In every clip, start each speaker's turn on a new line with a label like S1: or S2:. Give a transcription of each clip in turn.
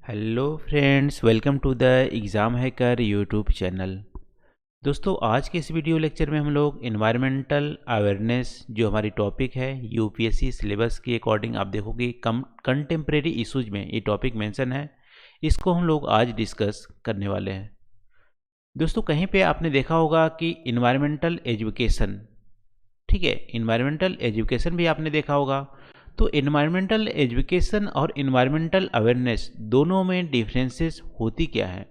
S1: Hello friends, welcome to the exam hacker YouTube channel. दोस्तों, आज के इस वीडियो लेक्चर में हम लोग इन्वायरमेंटल अवेयरनेस जो हमारी टॉपिक है यूपीएससी सिलेबस के अकॉर्डिंग आप देखोगे कंटेम्प्रेरी इश्यूज में ये टॉपिक मेंशन है। इसको हम लोग आज डिस्कस करने वाले हैं। दोस्तों, कहीं पे आपने देखा होगा कि इन्वायरमेंटल एजुकेशन, ठीक है, इन्वायरमेंटल एजुकेशन भी आपने देखा होगा। तो इन्वायरमेंटल एजुकेशन और इन्वायरमेंटल अवेयरनेस दोनों में डिफरेंसेस होती क्या है।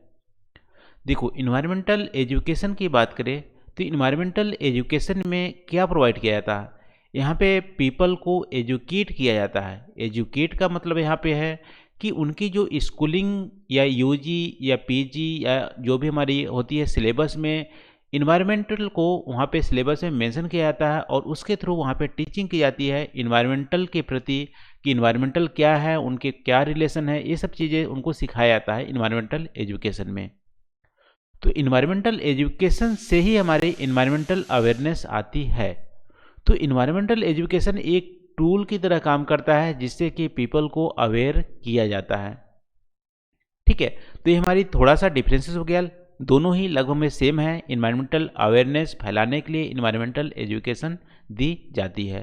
S1: देखो, इन्वायरमेंटल एजुकेशन की बात करें तो इन्वायरमेंटल एजुकेशन में क्या प्रोवाइड किया जाता है। यहाँ पे पीपल को एजुकेट किया जाता है। एजुकेट का मतलब यहाँ पे है कि उनकी जो स्कूलिंग या यूजी या पीजी या जो भी हमारी होती है सिलेबस में इन्वायरमेंटल को वहाँ पे सिलेबस में मेंशन किया जाता है और उसके थ्रू वहाँ पे टीचिंग की जाती है इन्वायरमेंटल के प्रति कि इन्वायरमेंटल क्या है, उनके क्या रिलेशन है, ये सब चीज़ें उनको सिखाया जाता है इन्वायरमेंटल एजुकेशन में। तो इन्वायरमेंटल एजुकेशन से ही हमारी इन्वायरमेंटल अवेयरनेस आती है। तो इन्वायरमेंटल एजुकेशन एक टूल की तरह काम करता है जिससे कि पीपल को अवेयर किया जाता है। ठीक है, तो ये हमारी थोड़ा सा डिफरेंसेस हो गया। दोनों ही लगभग में सेम है। इन्वायरमेंटल अवेयरनेस फैलाने के लिए इन्वायरमेंटल एजुकेशन दी जाती है।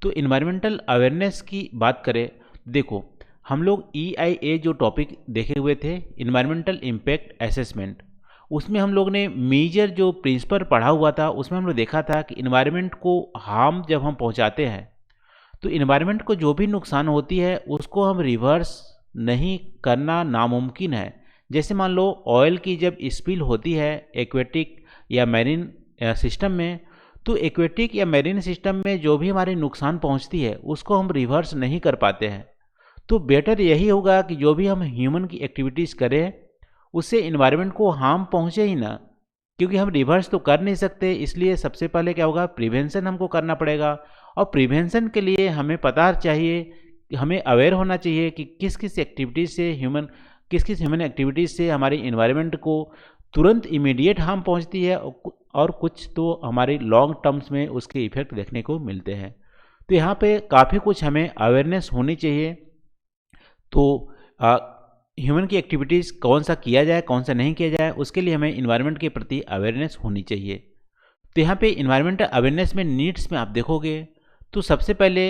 S1: तो इन्वायरमेंटल अवेयरनेस की बात करें, देखो हम लोग EIA जो टॉपिक देखे हुए थे इन्वायरमेंटल इम्पैक्ट असेसमेंट, उसमें हम लोग ने मेजर जो प्रिंसिपल पढ़ा हुआ था उसमें हम लोग देखा था कि इन्वायरमेंट को हार्म जब हम पहुंचाते हैं तो इन्वायरमेंट को जो भी नुकसान होती है उसको हम रिवर्स नहीं करना नामुमकिन है। जैसे मान लो ऑयल की जब स्पिल होती है एक्वेटिक या मैरीन सिस्टम में, तो एक्वेटिक या मैरीन सिस्टम में जो भी हमारी नुकसान पहुंचती है उसको हम रिवर्स नहीं कर पाते हैं। तो बेटर यही होगा कि जो भी हम ह्यूमन की एक्टिविटीज़ करें उससे इन्वायरमेंट को हार्म पहुंचे ही ना, क्योंकि हम रिवर्स तो कर नहीं सकते। इसलिए सबसे पहले क्या होगा, प्रिवेंशन हमको करना पड़ेगा। और प्रिवेंशन के लिए हमें पता चाहिए, हमें अवेयर होना चाहिए कि किस किस ह्यूमन एक्टिविटीज़ से हमारी इन्वायरमेंट को तुरंत इमीडिएट हार्म पहुंचती है और कुछ तो हमारे लॉन्ग टर्म्स में उसके इफेक्ट देखने को मिलते हैं। तो यहाँ पे काफ़ी कुछ हमें अवेयरनेस होनी चाहिए। तो ह्यूमन की एक्टिविटीज़ कौन सा किया जाए कौन सा नहीं किया जाए, उसके लिए हमें इन्वायरमेंट के प्रति अवेयरनेस होनी चाहिए। तो यहाँ पे इन्वायरमेंटल अवेयरनेस में नीड्स में आप देखोगे तो सबसे पहले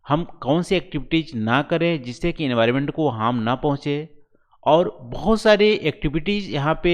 S1: हम कौन सी एक्टिविटीज़ ना करें जिससे कि इन्वायरमेंट को हार्म ना पहुँचे। और बहुत सारी एक्टिविटीज़ यहाँ पे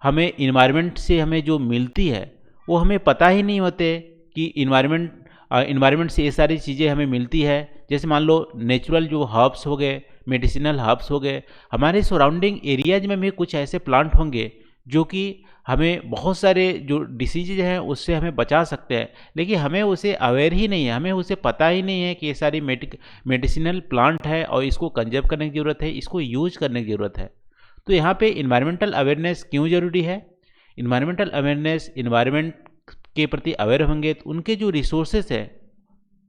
S1: हमें इन्वायरमेंट से हमें जो मिलती है वो हमें पता ही नहीं होते कि इन्वायरमेंट से ये सारी चीज़ें हमें मिलती है। जैसे मान लो नेचुरल जो हर्ब्स हो गए, मेडिसिनल हर्ब्स हो गए, हमारे सराउंडिंग एरियाज में भी कुछ ऐसे प्लांट होंगे जो कि हमें बहुत सारे जो डिसीजेज हैं उससे हमें बचा सकते हैं, लेकिन हमें उसे अवेयर ही नहीं है, हमें उसे पता ही नहीं है कि ये सारी मेडिसिनल प्लांट है और इसको कंजर्व करने की ज़रूरत है, इसको यूज करने की ज़रूरत है। तो यहाँ पे इन्वायरमेंटल अवेयरनेस क्यों ज़रूरी है। इन्वायरमेंटल अवेयरनेस, इन्वायरमेंट के प्रति अवेयर होंगे तो उनके जो रिसोर्सेस है,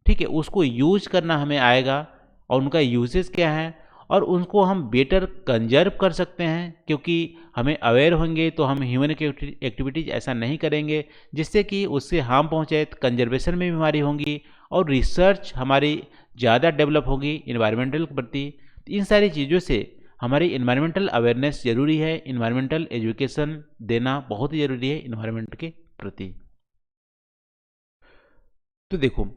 S1: ठीक है, उसको यूज करना हमें आएगा और उनका यूजेस क्या है और उनको हम बेटर कंजर्व कर सकते हैं। क्योंकि हमें अवेयर होंगे तो हम ह्यूमन एक्टिविटीज़ ऐसा नहीं करेंगे जिससे कि उससे हार्म पहुँचे। कंजर्वेशन में भी हमारी होंगी और रिसर्च हमारी ज़्यादा डेवलप होगी इन्वायरमेंटल के प्रति। इन सारी चीज़ों से हमारी इन्वायरमेंटल अवेयरनेस ज़रूरी है। इन्वायरमेंटल एजुकेशन देना बहुत ही ज़रूरी है इन्वायरमेंट के प्रति। तो देखो,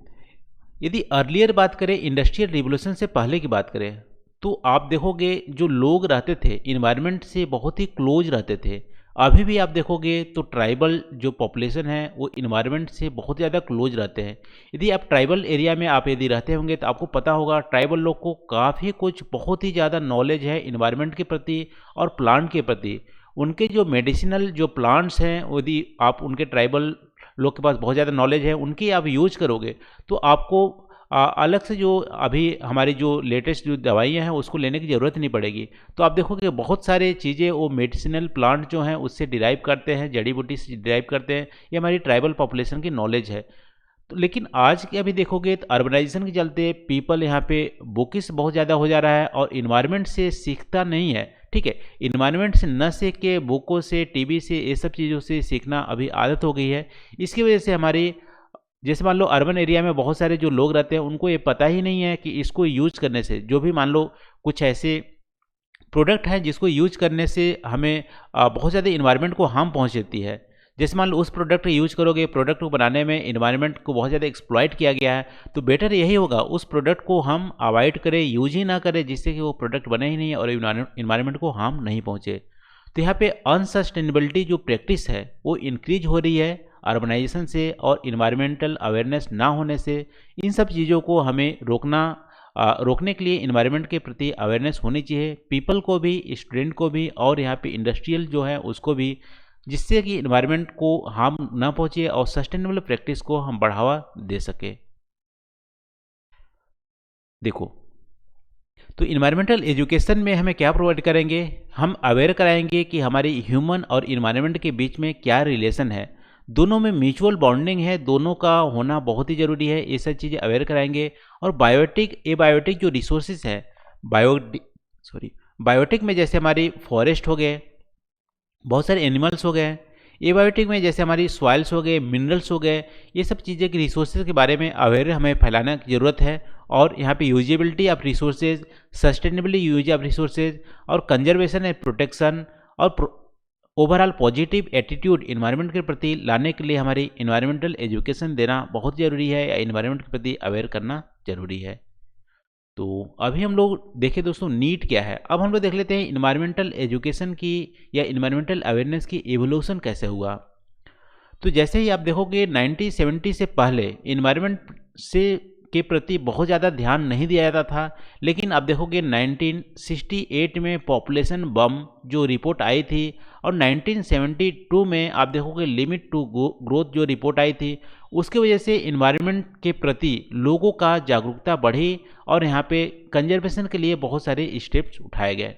S1: यदि अर्लियर बात करें, इंडस्ट्रियल रिवोल्यूशन से पहले की बात करें, तो आप देखोगे जो लोग रहते थे इन्वायरमेंट से बहुत ही क्लोज रहते थे। अभी भी आप देखोगे तो ट्राइबल जो पॉपुलेशन है वो इन्वायरमेंट से बहुत ज़्यादा क्लोज रहते हैं। यदि आप ट्राइबल एरिया में आप यदि रहते होंगे तो आपको पता होगा ट्राइबल लोग को काफ़ी कुछ बहुत ही ज़्यादा नॉलेज है इन्वायरमेंट के प्रति और प्लांट के प्रति। उनके जो मेडिसिनल जो प्लांट्स हैं यदि आप उनके ट्राइबल लोग के पास बहुत ज़्यादा नॉलेज है, उनकी आप यूज करोगे तो आपको अलग से जो अभी हमारी जो लेटेस्ट जो दवाइयाँ हैं उसको लेने की ज़रूरत नहीं पड़ेगी। तो आप देखोगे बहुत सारे चीज़ें वो मेडिसिनल प्लांट जो हैं उससे डिराइव करते हैं, जड़ी बूटी से डिराइव करते हैं। ये हमारी ट्राइबल पॉपुलेशन की नॉलेज है। तो लेकिन आज के अभी देखोगे तो अर्बनाइजेशन के चलते पीपल यहाँ पे बुकिश बहुत ज़्यादा हो जा रहा है और इन्वायरमेंट से सीखता नहीं है। ठीक है, इन्वायरमेंट से न सीख के बुकों से, टीवी से, ये सब चीज़ों से सीखना अभी आदत हो गई है। इसकी वजह से हमारी, जैसे मान लो अर्बन एरिया में बहुत सारे जो लोग रहते हैं उनको ये पता ही नहीं है कि इसको यूज करने से जो भी मान लो कुछ ऐसे प्रोडक्ट है जिसको यूज करने से हमें बहुत ज़्यादा इन्वायरमेंट को हार्म पहुंचती है। जैसे मान लो उस प्रोडक्ट को यूज करोगे, प्रोडक्ट को बनाने में इन्वायरमेंट को बहुत ज़्यादा एक्सप्लॉइट किया गया है, तो बेटर यही होगा उस प्रोडक्ट को हम अवॉइड करें, यूज ही ना करें, जिससे कि वो प्रोडक्ट बने ही नहीं और इन्वायरमेंट को हार्म नहीं पहुँचे। तो यहाँ पे अनसस्टेनेबिलिटी जो प्रैक्टिस है वो इंक्रीज हो रही है अर्बनाइजेशन से और इन्वायरमेंटल अवेयरनेस ना होने से। इन सब चीज़ों को हमें रोकने के लिए इन्वायरमेंट के प्रति अवेयरनेस होनी चाहिए, पीपल को भी, स्टूडेंट को भी और यहाँ पे इंडस्ट्रियल जो है उसको भी, जिससे कि इन्वायरमेंट को हार्म ना पहुँचे और सस्टेनेबल प्रैक्टिस को हम बढ़ावा दे सके। देखो, तो इन्वायरमेंटल एजुकेशन में हमें क्या प्रोवाइड करेंगे, हम अवेयर कराएंगे कि हमारी ह्यूमन और इन्वायरमेंट के बीच में क्या रिलेशन है, दोनों में म्यूचुअल बॉन्डिंग है, दोनों का होना बहुत ही ज़रूरी है, ये सब चीज़ें अवेयर कराएंगे। और बायोटिक एबायोटिक जो रिसोर्सेज है, बायोटिक में जैसे हमारी फॉरेस्ट हो गए, बहुत सारे एनिमल्स हो गए, एबायोटिक में जैसे हमारी सॉइल्स हो गए, मिनरल्स हो गए, ये सब चीज़ें के रिसोर्सेज के बारे में अवेयर हमें फैलाने की ज़रूरत है। और यहाँ पे usability of resources, sustainably use of resources और कंजर्वेशन एंड प्रोटेक्शन और ओवरऑल पॉजिटिव एटीट्यूड इन्वायरमेंट के प्रति लाने के लिए हमारी इन्वायरमेंटल एजुकेशन देना बहुत ज़रूरी है, या इन्वायरमेंट के प्रति अवेयर करना ज़रूरी है। तो अभी हम लोग देखें दोस्तों नीट क्या है। अब हम लोग देख लेते हैं इन्वायरमेंटल एजुकेशन की या इन्वायरमेंटल अवेयरनेस की एवोल्यूशन कैसे हुआ। तो जैसे ही आप देखोगे 1970 से पहले इन्वायरमेंट से के प्रति बहुत ज़्यादा ध्यान नहीं दिया जाता था, लेकिन आप देखोगे 1968 में पॉपुलेशन बम जो रिपोर्ट आई थी और 1972 में आप देखोगे लिमिट टू ग्रोथ जो रिपोर्ट आई थी, उसके वजह से इन्वायरमेंट के प्रति लोगों का जागरूकता बढ़ी और यहाँ पे कंजर्वेशन के लिए बहुत सारे स्टेप्स उठाए गए।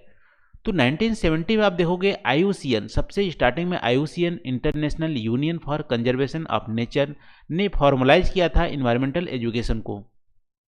S1: तो 1970 में आप देखोगे IUCN, सबसे स्टार्टिंग में IUCN international union for conservation of nature ने फॉर्मलाइज किया था इन्वायरमेंटल एजुकेशन को।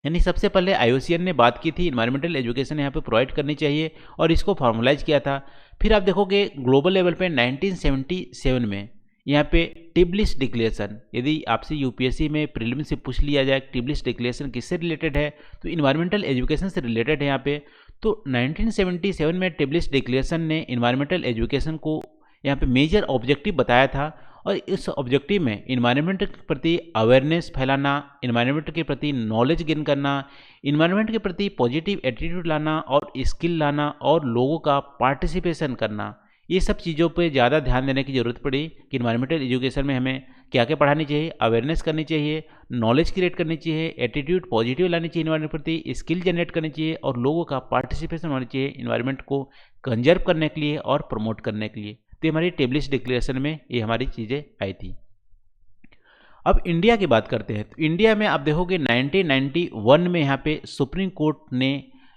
S1: यानी सबसे पहले IUCN ने बात की थी इन्वायरमेंटल एजुकेशन यहाँ पे प्रोवाइड करनी चाहिए और इसको फॉर्मलाइज किया था। फिर आप देखोगे ग्लोबल लेवल पे 1977 में यहाँ पे टिब्लिस डिक्लेरेशन, यदि आपसे यूपीएससी में प्रीलिम्स से पूछ लिया जाए टिब्लिस डिक्लेरेशन किससे रिलेटेड है, तो इन्वायरमेंटल एजुकेशन से रिलेटेड है यहाँ पे। तो 1977 में टिब्लिस डिक्लेरेशन ने इन्वायरमेंटल एजुकेशन को यहाँ पे मेजर ऑब्जेक्टिव बताया था और इस ऑब्जेक्टिव में इन्वायरमेंट के प्रति अवेयरनेस फैलाना, इन्वायरमेंट के प्रति नॉलेज गेन करना, इन्वायरमेंट के प्रति पॉजिटिव एटीट्यूड लाना और स्किल लाना और लोगों का पार्टिसिपेशन करना, ये सब चीज़ों पे ज़्यादा ध्यान देने की ज़रूरत पड़ी कि इन्वायरमेंटल एजुकेशन में हमें क्या क्या पढ़ानी चाहिए, अवेयरनेस करनी चाहिए, नॉलेज क्रिएट करनी चाहिए, एटीट्यूड पॉजिटिव लानी चाहिए इन्वायरमेंट के प्रति, स्किल जनरेट करनी चाहिए और लोगों का पार्टिसिपेशन होना चाहिए इन्वायरमेंट को कंजर्व करने के लिए और प्रमोट करने के लिए। तो हमारी टिब्लिस डिक्लेरेशन में ये हमारी चीज़ें आई थी। अब इंडिया की बात करते हैं। तो इंडिया में आप देखोगे 1991 में यहाँ पे सुप्रीम कोर्ट ने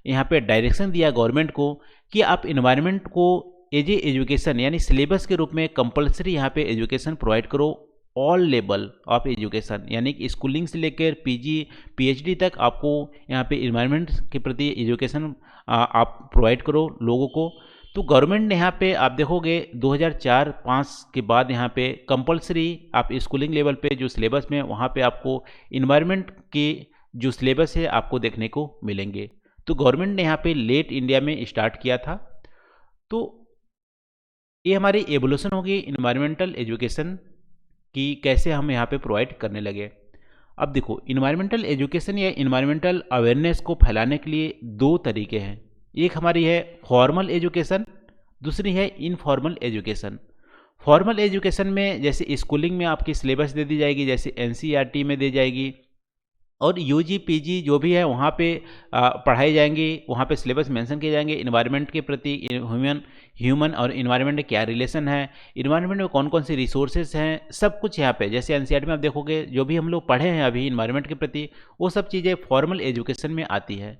S1: यहाँ पे डायरेक्शन दिया गवर्नमेंट को कि आप इन्वायरमेंट को एज ए एजुकेशन यानी सिलेबस के रूप में कंपलसरी यहाँ पे एजुकेशन प्रोवाइड करो, ऑल लेवल ऑफ एजुकेशन, यानी कि स्कूलिंग से लेकर पीजी पीएचडी तक आपको यहाँ पे इन्वायरमेंट के प्रति एजुकेशन आप प्रोवाइड करो लोगों को। तो गवर्नमेंट ने यहाँ पे आप देखोगे 2004-05 के बाद यहाँ पे कंपलसरी आप स्कूलिंग लेवल पे जो सिलेबस में वहाँ पे आपको इन्वायरमेंट के जो सिलेबस है आपको देखने को मिलेंगे। तो गवर्नमेंट ने यहाँ पे लेट इंडिया में स्टार्ट किया था। तो ये हमारी एवोल्यूशन होगी इन्वायरमेंटल एजुकेशन की, कैसे हम यहाँ पे प्रोवाइड करने लगे। अब देखो इन्वायरमेंटल एजुकेशन या इन्वायरमेंटल अवेयरनेस को फैलाने के लिए दो तरीके हैं। एक हमारी है फॉर्मल एजुकेशन, दूसरी है इनफॉर्मल एजुकेशन। फॉर्मल एजुकेशन में जैसे स्कूलिंग में आपकी सिलेबस दे दी जाएगी, जैसे एनसीईआरटी में दी जाएगी और यूजी पीजी जो भी है वहाँ पे पढ़ाई जाएंगी, वहाँ पे सिलेबस मेंशन किए जाएंगे इन्वायरमेंट के प्रति, ह्यूमन और इन्वायरमेंट में क्या रिलेशन है, इन्वायरमेंट में कौन कौन से रिसोर्सेज हैं, सब कुछ यहाँ पे। जैसे एनसीईआरटी में आप देखोगे जो भी हम लोग पढ़े हैं अभी इन्वायरमेंट के प्रति, वो सब चीज़ें फॉर्मल एजुकेशन में आती है।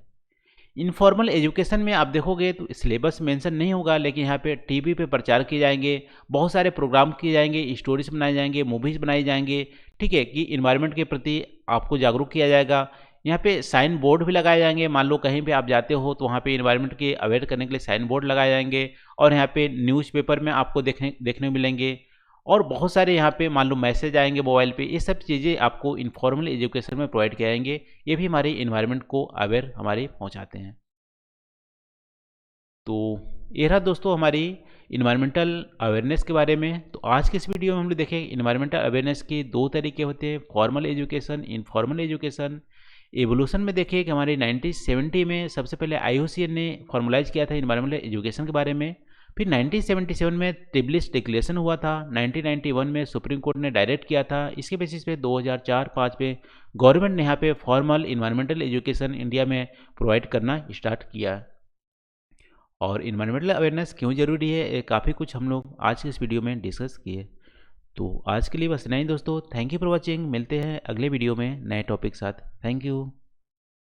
S1: इनफॉर्मल एजुकेशन में आप देखोगे तो सिलेबस मेंशन नहीं होगा, लेकिन यहाँ पे टीवी पे प्रचार किए जाएंगे, बहुत सारे प्रोग्राम किए जाएंगे, स्टोरीज बनाए जाएंगे, मूवीज़ बनाई जाएंगे, ठीक है, कि इन्वायरमेंट के प्रति आपको जागरूक किया जाएगा। यहाँ पे साइन बोर्ड भी लगाए जाएंगे, मान लो कहीं पे आप जाते हो तो वहाँ पे इन्वायरमेंट के अवेयर करने के लिए साइन बोर्ड लगाए जाएंगे और यहाँ पे न्यूज़पेपर में आपको देखने मिलेंगे और बहुत सारे यहाँ पे मान लो मैसेज आएंगे मोबाइल पे। ये सब चीज़ें आपको इनफॉर्मल एजुकेशन में प्रोवाइड किए जाएंगे, ये भी हमारी इन्वायरमेंट को अवेयर हमारे पहुँचाते हैं। तो ये रहा दोस्तों हमारी इन्वायरमेंटल अवेयरनेस के बारे में। तो आज के इस वीडियो में हम लोग देखें इन्वायरमेंटल अवेयरनेस के दो तरीके होते हैं, formal education, informal education. Evolution में देखिए कि हमारे 1970 में सबसे पहले IUCN ने फॉर्मुलाइज किया था इन्वायरमेंटल एजुकेशन के बारे में। फिर 1977 में टिब्लिस डिक्लेरेशन हुआ था। 1991 में सुप्रीम कोर्ट ने डायरेक्ट किया था। इसके बेसिस पे 2004-5 में गवर्नमेंट ने यहाँ पे फॉर्मल इन्वायरमेंटल एजुकेशन इंडिया में प्रोवाइड करना स्टार्ट किया। और इन्वायरमेंटल अवेयरनेस क्यों ज़रूरी है, ये काफ़ी कुछ हम लोग आज के इस वीडियो में डिस्कस किए। तो आज के लिए बस इतना ही दोस्तों। Thank you for watching. मिलते हैं अगले वीडियो में नए टॉपिक साथ। Thank you.